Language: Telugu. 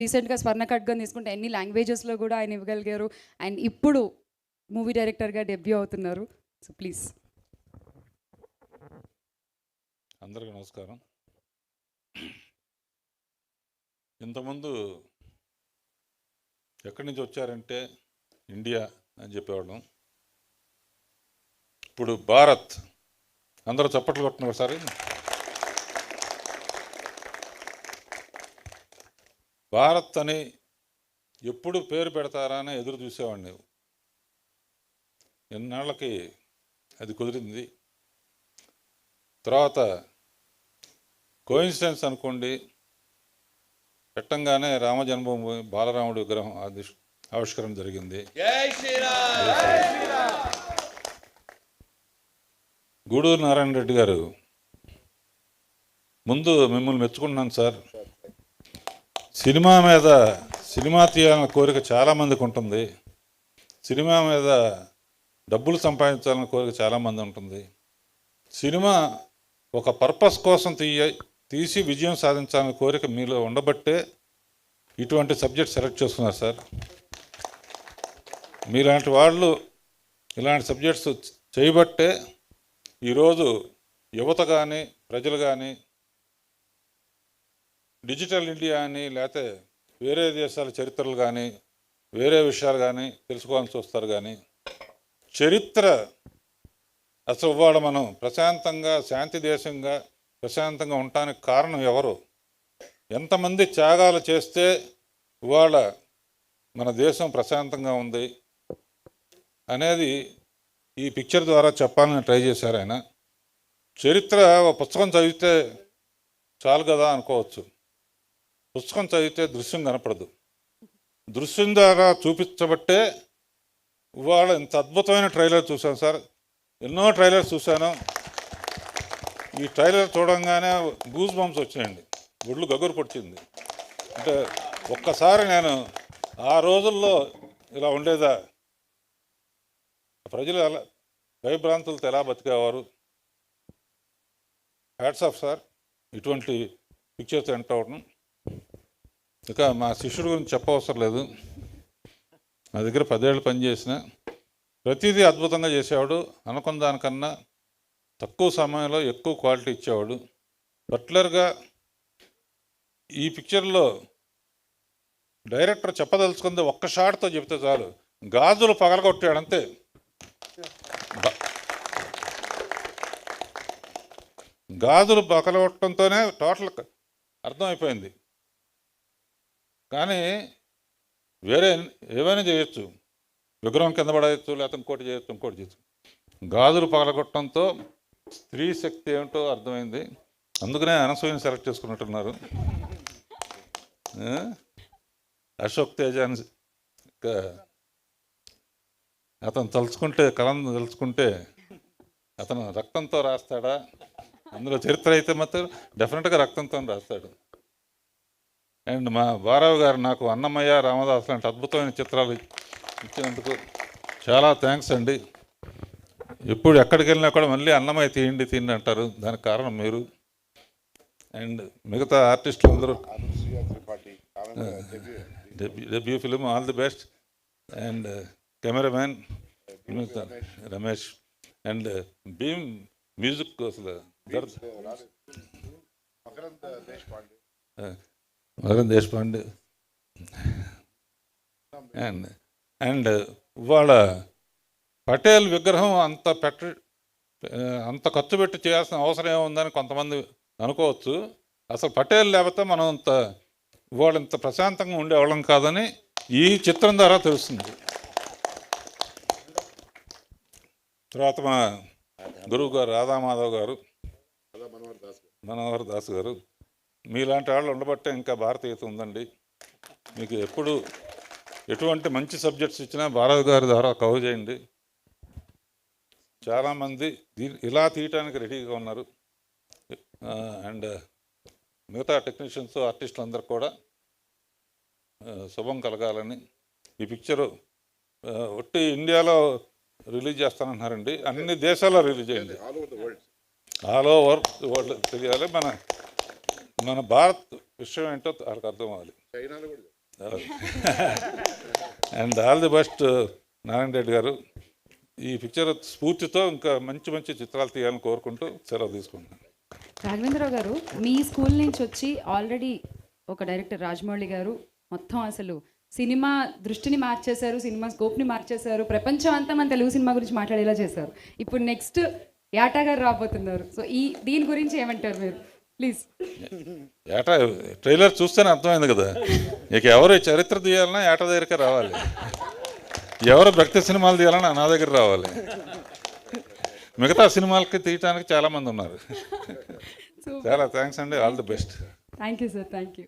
రీసెంట్గా స్వర్ణ ఖడ్గం తీసుకుంటే ఎన్ని లాంగ్వేజెస్లో కూడా ఆయన ఇవ్వగలిగారు. అండ్ ఇప్పుడు మూవీ డైరెక్టర్గా డెబ్యూ అవుతున్నారు. So please. అందరికీ నమస్కారం. ఇంతకుముందు ఎక్కడి నుంచి వచ్చారంటే ఇండియా అని చెప్పేవాళ్ళం. ఇప్పుడు భారత్, అందరూ చప్పట్లు కొట్టున్నారు సార్. భారత్ అని ఎప్పుడు పేరు పెడతారా అని ఎదురు చూసేవాడిని. ఎన్నాళ్ళకి అది కుదిరింది. తర్వాత కోయిన్సిడెన్స్ అనుకోండి, పెట్టంగానే రామ జన్మభూమి బాలరాముడి విగ్రహం ఆవిష్కరణ జరిగింది. గూడూరు నారాయణ రెడ్డి గారు, ముందు మిమ్మల్ని మెచ్చుకుంటున్నాను సార్. సినిమా తీయాలన్న కోరిక చాలామందికి ఉంటుంది. సినిమా మీద డబ్బులు సంపాదించాలన్న కోరిక చాలామంది ఉంటుంది. సినిమా ఒక పర్పస్ కోసం తీసి విజయం సాధించాలనే కోరిక మీలో ఉండబట్టే ఇటువంటి సబ్జెక్ట్ సెలెక్ట్ చేస్తున్నారు సార్. మీలాంటి వాళ్ళు ఇలాంటి సబ్జెక్ట్స్ చేయబట్టే ఈరోజు యువత కానీ ప్రజలు కానీ డిజిటల్ ఇండియా అని, లేకపోతే వేరే దేశాల చరిత్రలు కానీ వేరే విషయాలు కానీ తెలుసుకోవాలని చూస్తారు. కానీ చరిత్ర అసలు ఇవాళ మనం ప్రశాంతంగా శాంతి దేశంగా ప్రశాంతంగా ఉండటానికి కారణం ఎవరు, ఎంతమంది త్యాగాలు చేస్తే ఇవాళ మన దేశం ప్రశాంతంగా ఉంది అనేది ఈ పిక్చర్ ద్వారా చెప్పాలని ట్రై చేశారు ఆయన. చరిత్ర ఒక పుస్తకం చదివితే చాలు కదా అనుకోవచ్చు. పుస్తకం చదివితే దృశ్యం కనపడదు. దృశ్యం ద్వారా చూపించబట్టే ఇవాళ ఇంత అద్భుతమైన ట్రైలర్ చూశాను సార్. ఎన్నో ట్రైలర్స్ చూశాను. ఈ ట్రైలర్ చూడంగానే గూస్ బంప్స్ వచ్చినాయండి, గుడ్లు గగురు పొడిచింది. అంటే ఒక్కసారి నేను ఆ రోజుల్లో ఇలా ఉండేదా, ప్రజలు ఎలా భయభ్రాంతులతో ఎలా బతికేవారు. హ్యాట్స్ ఆఫ్ సార్, ఇటువంటి పిక్చర్స్ ఎంటర్ అవడం. ఇక మా శిష్యుడి గురించి చెప్పవసరం లేదు. నా దగ్గర 10 ఏళ్ళు పనిచేసిన, ప్రతిదీ అద్భుతంగా చేసేవాడు. అనుకున్న దానికన్నా తక్కువ సమయంలో ఎక్కువ క్వాలిటీ ఇచ్చేవాడు. పర్టికులర్గా ఈ పిక్చర్లో డైరెక్టర్ చెప్పదలుచుకుంది ఒక్క షాట్తో చెప్తే చాలు, గాజులు పగలగొట్టాడు అంతే. గాజులు పగలగొట్టడంతోనే టోటల్ అర్థమైపోయింది. కానీ వేరే ఏమైనా చేయొచ్చు, విగ్రహం కింద పడేయచ్చు, లేకపోతే ఇంకోటి చేయొచ్చు. గాజులు పగలగొట్టడంతో స్త్రీ శక్తి ఏమిటో అర్థమైంది. అందుకనే అనసూయని సెలెక్ట్ చేసుకున్నట్టున్నారు. అశోక్ తేజాని అతను తలుచుకుంటే, కళను తలుచుకుంటే అతను రక్తంతో రాస్తాడా? అందులో చరిత్ర అయితే మాత్రం డెఫినెట్గా రక్తంతో రాస్తాడు. అండ్ మా బారావు గారు నాకు అన్నమయ్య, రామదాస్ లాంటి అద్భుతమైన చిత్రాలు ఇచ్చినందుకు చాలా థ్యాంక్స్ అండి. ఎప్పుడు ఎక్కడికి వెళ్ళినా కూడా మళ్ళీ అన్నమయ్య తీయండి అంటారు. దానికి కారణం మీరు అండ్ మిగతా ఆర్టిస్టులు అందరూ. Debut film, all the best. And cameraman Ramesh and Bheem music అసలు మకరంద్ దేశపాండే అండ్ ఇవాళ పటేల్ విగ్రహం అంత ఖర్చు పెట్టి చేయాల్సిన అవసరం ఏముందని కొంతమంది అనుకోవచ్చు. అసలు పటేల్ లేకపోతే మనం ఇవాళ ఇంత ప్రశాంతంగా ఉండేవాళ్ళం కాదని ఈ చిత్రం ద్వారా తెలుస్తుంది. తర్వాత మా గురువు గారు రాధామాధవ్ గారు, మనోహర్ దాస్ గారు, మీలాంటి వాళ్ళు ఉండబట్టే ఇంకా భారతీయత ఉందండి. మీకు ఎప్పుడు ఎటువంటి మంచి సబ్జెక్ట్స్ ఇచ్చినా భారత్ గారి ద్వారా కవర్ చేయండి. చాలామంది ఇలా తీయటానికి రెడీగా ఉన్నారు. అండ్ మిగతా టెక్నీషియన్స్, ఆర్టిస్టులు అందరూ కూడా శుభం కలగాలని. ఈ పిక్చరు ఒట్టి ఇండియాలో రిలీజ్ చేస్తానంటున్నారండి, అన్ని దేశాల్లో రిలీజ్ చేయండి. ఆల్ ఓవర్ వరల్డ్ తెలియాలి మన భారత్ విషయం ఏంటో వాళ్ళకి అర్థం అవ్వాలి. And all the best Narayana Reddy గారు. ఈ పిక్చర్ స్ఫూర్తితో ఇంకా మంచి మంచి చిత్రాలు తీయాలని కోరుకుంటూ సెలవు తీసుకుంటున్నాను. రాఘవేంద్రరావు గారు, మీ స్కూల్ నుంచి వచ్చి ఆల్రెడీ ఒక డైరెక్టర్ రాజమౌళి గారు మొత్తం అసలు సినిమా దృష్టిని మార్చేశారు, సినిమా స్కోప్ని మార్చేశారు, ప్రపంచం అంతా మన తెలుగు సినిమా గురించి మాట్లాడేలా చేశారు. ఇప్పుడు నెక్స్ట్ యాటా గారు రాబోతున్నారు. సో దీని గురించి ఏమంటారు మీరు? ప్లీజ్. ఏటా ట్రైలర్ చూస్తేనే అర్థమైంది కదా, ఇక ఎవరు చరిత్ర తీయాలన్నా ఏటా దగ్గరికే రావాలి, ఎవరు భక్తి సినిమాలు తీయాలన్నా నా దగ్గర రావాలి. మిగతా సినిమాలకి తీయటానికి చాలామంది ఉన్నారు. చాలా థ్యాంక్స్ అండి. All the best. Thank you sir. Thank you.